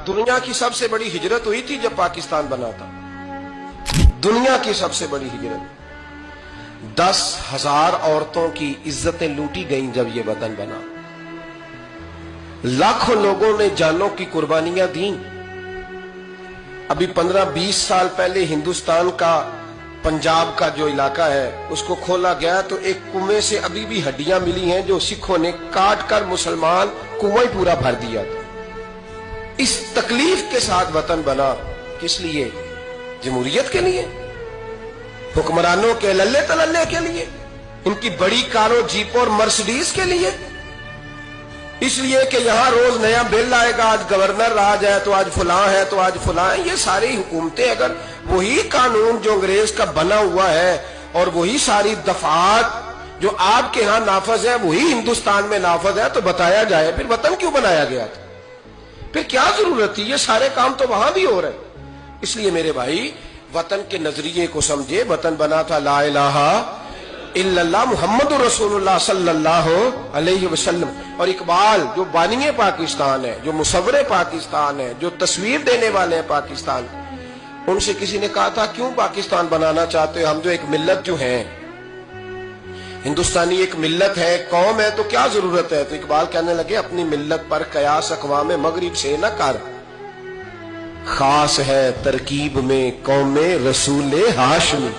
दुनिया की सबसे बड़ी हिजरत हुई थी जब पाकिस्तान बना था। दुनिया की सबसे बड़ी हिजरत, 10,000 औरतों की इज्जतें लूटी गईं जब ये वतन बना। लाखों लोगों ने जानों की कुर्बानियां दी। अभी 15-20 साल पहले हिंदुस्तान का पंजाब का जो इलाका है उसको खोला गया तो एक कुएं से अभी भी हड्डियां मिली हैं जो सिखों ने काट कर मुसलमान कुएं पूरा भर दिया था। इस तकलीफ के साथ वतन बना। किस लिए? जमहूरियत के लिए, हुक्मरानों के लल्ले तलल्ले के लिए, इनकी बड़ी कारों जीपों और मर्सिडीज के लिए, इसलिए कि यहां रोज नया बिल आएगा, आज गवर्नर आज है तो आज फलां है तो आज फलां है। ये सारी हुकूमतें अगर वही कानून जो अंग्रेज का बना हुआ है और वही सारी दफात जो आपके यहां नाफज है वही हिंदुस्तान में नाफज है तो बताया जाए फिर वतन क्यों बनाया गया था, फिर क्या जरूरत थी? ये सारे काम तो वहां भी हो रहे हैं। इसलिए मेरे भाई वतन के नजरिए को समझे। वतन बना था ला इलाहा इल्लल्लाह मुहम्मदुर रसूलुल्लाह सल्लल्लाहु अलैहि वसल्लम। और इकबाल जो बानिए पाकिस्तान है, जो मुसव्विर पाकिस्तान है, जो तस्वीर देने वाले हैं पाकिस्तान, उनसे किसी ने कहा था क्यों पाकिस्तान बनाना चाहते हो? हम जो एक मिल्लत जो है, हिंदुस्तानी एक मिल्लत है, कौम है, तो क्या जरूरत है? तो इकबाल कहने लगे अपनी मिल्लत पर कयास अक़वाम मगरिब से न कर, खास है तरकीब में कौम रसूल हाशमी।